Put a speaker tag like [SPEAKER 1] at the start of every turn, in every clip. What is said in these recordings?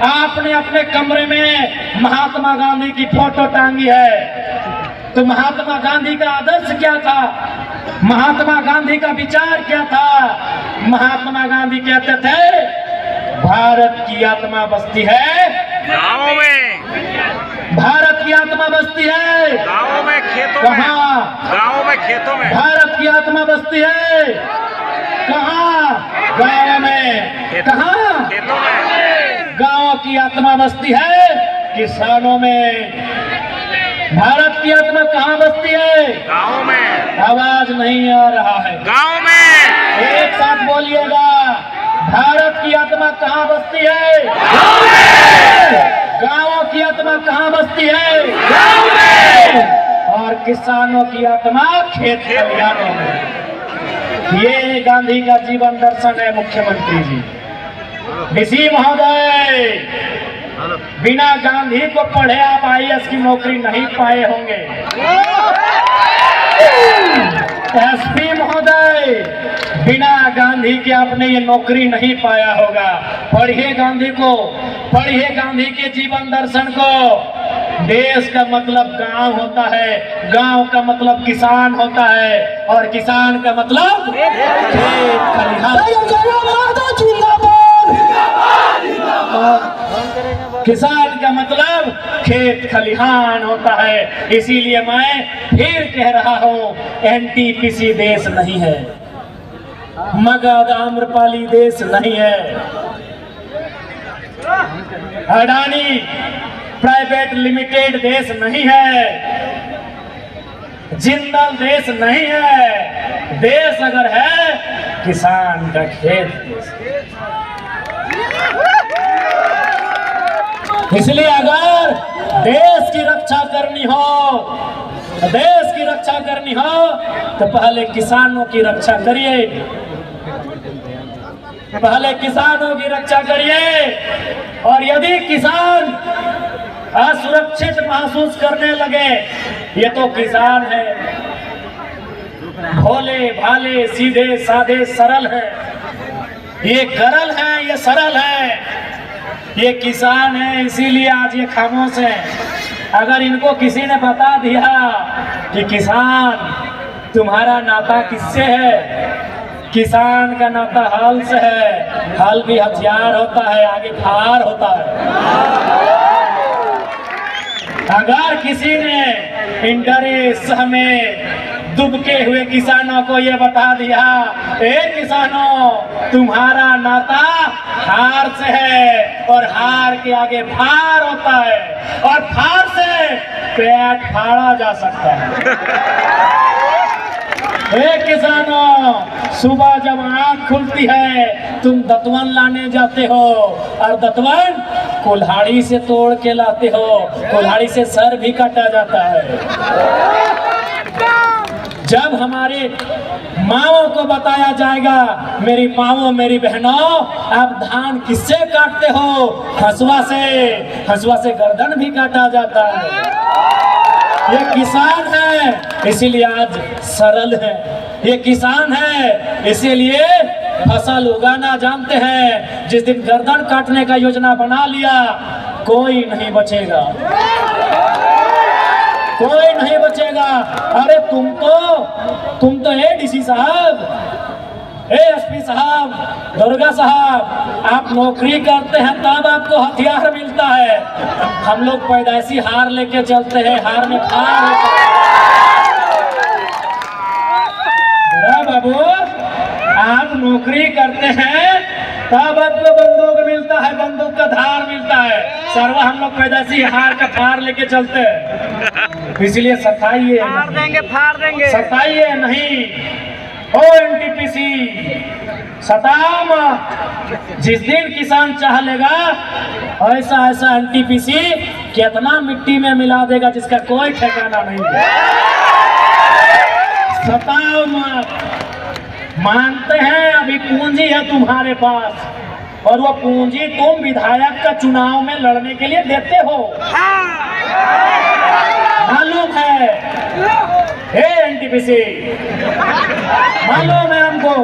[SPEAKER 1] आपने अपने कमरे में महात्मा गांधी की फोटो टांगी है, तो महात्मा गांधी का आदर्श क्या था? महात्मा गांधी का विचार क्या था? महात्मा गांधी कहते थे भारत की आत्मा बसती है
[SPEAKER 2] गाँव में,
[SPEAKER 1] भारत की आत्मा बसती है
[SPEAKER 2] गाँव में, खेतों में,
[SPEAKER 1] कहाँ?
[SPEAKER 2] गाँव में, खेतों में।
[SPEAKER 1] भारत की आत्मा बसती है कहाँ? गाँव में। कहाँ?
[SPEAKER 2] खेतों में।
[SPEAKER 1] गाँव की आत्मा बसती है किसानों में। भारत की आत्मा कहाँ बसती है?
[SPEAKER 2] गाँव में।
[SPEAKER 1] आवाज नहीं आ रहा है,
[SPEAKER 2] गाँव में।
[SPEAKER 1] एक साथ बोलिएगा। भारत की आत्मा कहाँ बसती है?
[SPEAKER 2] गाँव में।
[SPEAKER 1] गाँवों की आत्मा कहाँ बसती है?
[SPEAKER 2] गाँव में।
[SPEAKER 1] और किसानों की आत्मा खेत खलिहानों में। ये गांधी का जीवन दर्शन है मुख्यमंत्री जी। डीसी महोदय, बिना गांधी को पढ़े आप आईएएस की नौकरी नहीं पाए होंगे। एसपी महोदय, बिना गांधी के आपने ये नौकरी नहीं पाया होगा। पढ़िए गांधी को, पढ़िए गांधी के जीवन दर्शन को। देश का मतलब गांव होता है, गांव का मतलब किसान होता है, और किसान का मतलब खेत खलिहान। किसान का मतलब खेत खलिहान होता है। इसीलिए मैं फिर कह रहा हूँ, एनटीपीसी देश नहीं है, मगध आम्रपाली देश नहीं है, अडानी प्राइवेट लिमिटेड देश नहीं है, जिंदल देश नहीं है। देश अगर है किसान का खेत देश। इसलिए अगर देश की रक्षा करनी हो, देश की रक्षा करनी हो तो पहले किसानों की रक्षा करिए, पहले किसानों की रक्षा करिए। और यदि किसान असुरक्षित महसूस करने लगे, ये तो किसान है, भोले भाले सीधे साधे सरल है, ये गरल है, ये सरल है, ये किसान है, इसीलिए आज ये खामोश है। अगर इनको किसी ने बता दिया कि किसान तुम्हारा नाता किससे है, किसान का नाता हल से है, हल भी हथियार होता है, आगे फार होता है। अगर किसी ने इंटरेस्ट में दुबके हुए किसानों को ये बता दिया, ए किसानों तुम्हारा नाता हार से है, और हार के आगे फार होता है, और फार से पेट फाड़ा जा सकता है। किसानों, सुबह जब आँख खुलती है तुम दतवन लाने जाते हो, और दतवन कुल्हाड़ी से तोड़ के लाते हो, कुल्हाड़ी से सर भी काटा जाता है। जब हमारे माओं को बताया जाएगा, मेरी माओं मेरी बहनों आप धान किससे काटते हो, हंसुआ से, हंसुआ से गर्दन भी काटा जाता है। ये किसान है इसीलिए आज सरल है, ये किसान है इसीलिए फसल उगाना जानते हैं। जिस दिन गर्दन काटने का योजना बना लिया, कोई नहीं बचेगा, कोई नहीं बचेगा। अरे तुम तो एडीसी साहब, एएसपी साहब, दुर्गा साहब, आप नौकरी करते हैं तब आपको हथियार मिलता है। हम लोग पैदाइशी हार लेके चलते हैं, हार में फार होता है। बाबू, आप नौकरी करते हैं तब आपको बंदूक मिलता है, बंदूक का धार मिलता है। सर्वा हम लोग पैदाइशी हार का फार लेके चलते हैं। इसलिए सताइए,
[SPEAKER 2] फाड़ देंगे, फाड़ देंगे,
[SPEAKER 1] सताइए नहीं। ओ एनटीपीसी, सताम, जिस दिन किसान चाह लेगा ऐसा ऐसा एनटीपीसी कितना मिट्टी में मिला देगा जिसका कोई ठिकाना नहीं है। सताओ मत, मानते हैं अभी पूंजी है तुम्हारे पास, और वो पूंजी तुम विधायक का चुनाव में लड़ने के लिए देते हो, मालूम है। हे एनटीपीसी, मालूम है हमको,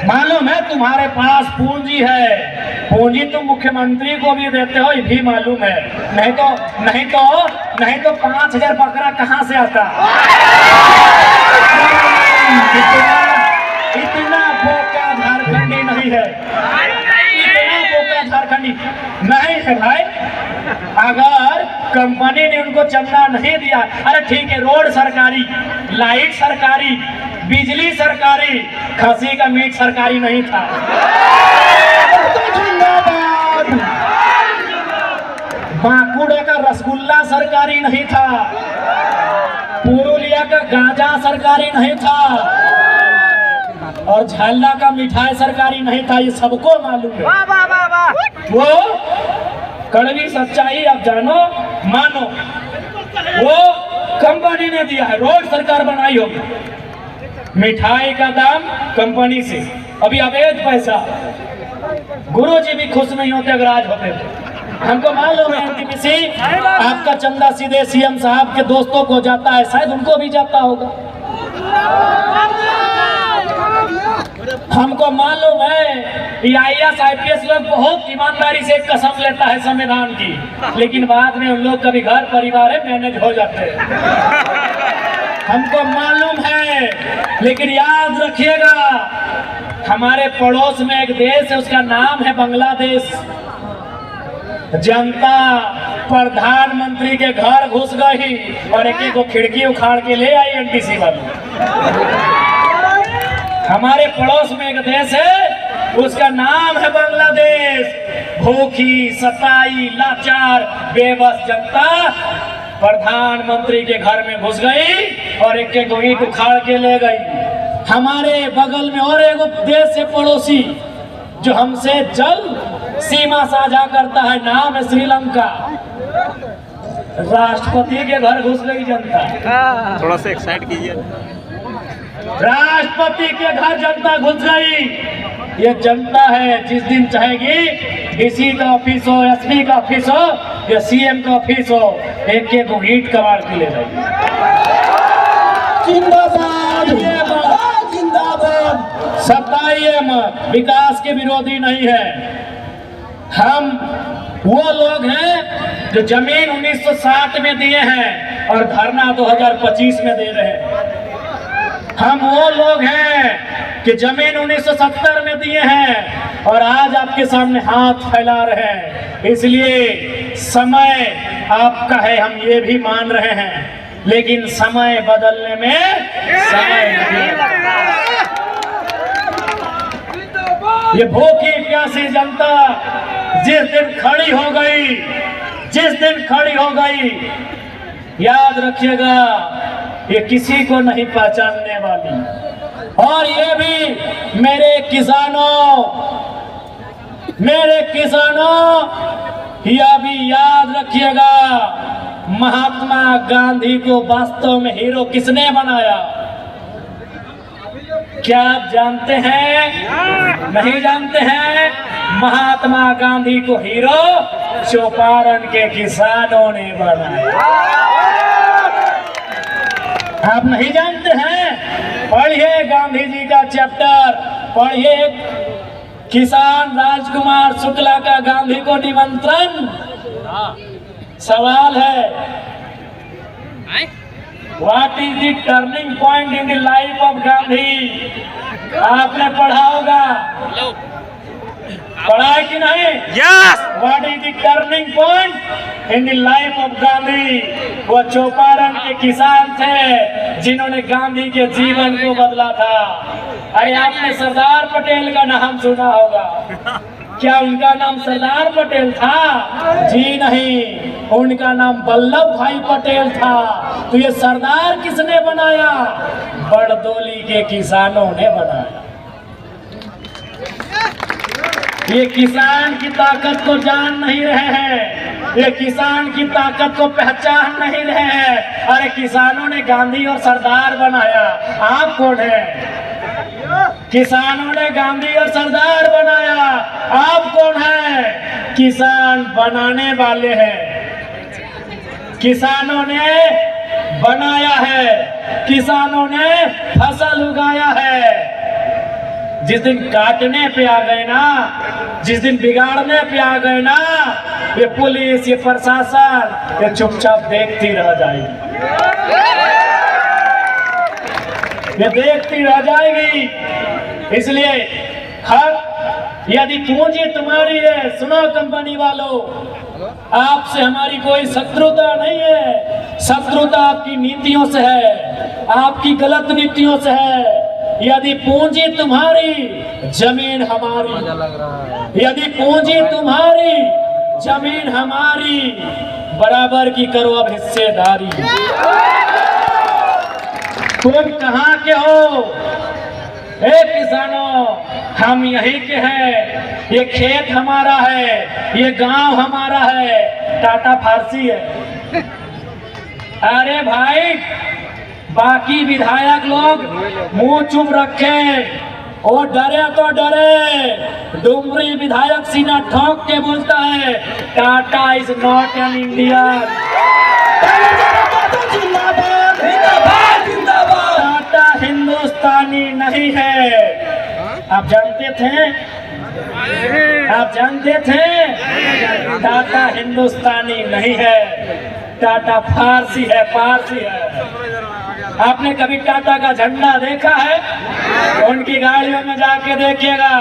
[SPEAKER 1] मालूम है तुम्हारे पास पूंजी है, पूंजी तुम मुख्यमंत्री को भी देते हो, ये भी मालूम है। नहीं तो 5,000 बकरा कहाँ से आता? इतना बोका झारखंडी नहीं है, इतना बोका झारखंडी नहीं है भाई। अगर कंपनी ने उनको चंदा नहीं दिया, अरे ठीक है, रोड सरकारी, लाइट सरकारी, बिजली सरकारी, खसी का मीट सरकारी नहीं था। बांकुड़ा का रसगुल्ला सरकारी नहीं था, पुरुलिया का गांजा सरकारी नहीं था, और झालदा का मिठाई सरकारी नहीं था। ये सबको मालूम है।
[SPEAKER 2] वाह वाह वाह वाह।
[SPEAKER 1] वो कड़वी सच्चाई आप जानो मानो, वो कंपनी ने दिया है, रोड सरकार बनाई होगी, मिठाई का दाम कंपनी से, अभी अवैध पैसा। गुरुजी भी खुश नहीं होते अगर आज होते तो। हमको मालूम है एनटीपीसी आपका चंदा सीधे सीएम साहब के दोस्तों को जाता है, शायद उनको भी जाता होगा। हमको मालूम है IAS IPS लोग बहुत ईमानदारी से कसम लेता है संविधान की, लेकिन बाद में उन लोग कभी घर परिवार है मैनेज हो जाते हैं। हमको मालूम है, लेकिन याद रखिएगा हमारे पड़ोस में एक देश है, उसका नाम है बांग्लादेश। जनता प्रधानमंत्री के घर घुस गई और एक को खिड़की उखाड़ के ले आई एनटीसी वाले। हमारे पड़ोस में एक देश है, उसका नाम है बांग्लादेश। भूखी, सताई, लाचार, बेबस जनता प्रधानमंत्री के घर में घुस गई और एक को ईंट उखाड़ के ले गई। हमारे बगल में और एक देश है पड़ोसी जो हमसे जल सीमा साझा करता है, नाम है श्रीलंका। राष्ट्रपति के घर घुस गई जनता।
[SPEAKER 2] थोड़ा सा एक्साइट कीजिए।
[SPEAKER 1] राष्ट्रपति के घर जनता घुस गई। ये जनता है जिस दिन चाहेगी डीसी का ऑफिस हो, एसपी का ऑफिस हो या सीएम का ऑफिस हो, एक को ईंट कबाड़ के ले जाएगी। जिंदाबाद, जिंदाबाद। सताइए मत, विकास के विरोधी नहीं है हम। वो लोग हैं जो जमीन 1960 में दिए हैं और धरना 2025 में दे रहे हैं। हम वो लोग हैं कि जमीन 1970 में दिए हैं और आज आपके सामने हाथ फैला रहे हैं। इसलिए समय आपका है, हम ये भी मान रहे हैं, लेकिन समय बदलने में समय नहीं लगता। ये भूखी प्यासी जनता जिस दिन खड़ी हो गई, जिस दिन खड़ी हो गई, याद रखिएगा ये किसी को नहीं पहचानने वाली। और ये भी मेरे किसानों यह भी याद रखिएगा, महात्मा गांधी को वास्तव में हीरो किसने बनाया? क्या आप जानते हैं? नहीं जानते हैं? महात्मा गांधी को हीरो चौपारण के किसानों ने बनाया। आप नहीं जानते हैं? पढ़िए गांधी जी का चैप्टर, पढ़िए किसान राजकुमार शुक्ला का गांधी को निमंत्रण। सवाल है, what is the turning point in the life of Gandhi? आपने पढ़ा होगा, पढ़ा है कि नहीं?
[SPEAKER 2] Yes.
[SPEAKER 1] What is the turning point in the life of Gandhi? वो चौपारण के किसान थे जिन्होंने गांधी के जीवन को बदला था। अरे आपने सरदार पटेल का नाम सुना होगा, क्या उनका नाम सरदार पटेल था? जी नहीं, उनका नाम वल्लभ भाई पटेल था। तो ये सरदार किसने बनाया? बड़दोली के किसानों ने बनाया। ये किसान की ताकत को जान नहीं रहे हैं, ये किसान की ताकत को पहचान नहीं रहे हैं। अरे किसानों ने गांधी और सरदार बनाया, आप कौन है? किसानों ने गांधी और सरदार बनाया, आप कौन है? किसान बनाने वाले हैं। किसानों ने बनाया है, किसानों ने फसल उगाया है। जिस दिन काटने पे आ गए ना, जिस दिन बिगाड़ने पे आ गए ना, ये पुलिस, ये प्रशासन, ये चुपचाप देखती रह जाएगी, ये देखती रह जाएगी। इसलिए हर यदि पूंजी तुम्हारी है, सुनो कंपनी वालों, आपसे हमारी कोई शत्रुता नहीं है। शत्रुता आपकी नीतियों से है, आपकी गलत नीतियों से है। यदि पूंजी तुम्हारी, जमीन हमारी। यदि पूंजी तुम्हारी, जमीन हमारी। बराबर की करो अब हिस्सेदारी। तुम कहाँ के हो? हे किसानों, हम यहीं के हैं। ये खेत हमारा है, ये गांव हमारा है। टाटा फारसी है। अरे भाई, बाकी विधायक लोग मुंह चुप रखे और डरे तो डरे। डुमरी विधायक सीना ठोक के बोलता है, Tata is not an Indian. Tata हिंदुस्तानी नहीं है। आप जानते थे? आप जानते थे? टाटा हिंदुस्तानी नहीं है, टाटा फारसी है, फारसी है। आपने कभी टाटा का झंडा देखा है? उनकी गाड़ियों में जाके देखिएगा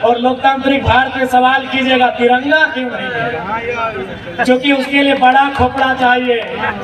[SPEAKER 1] और लोकतांत्रिक भारत में सवाल कीजिएगा, तिरंगा क्यों नहीं है? क्योंकि उसके लिए बड़ा खोपड़ा चाहिए।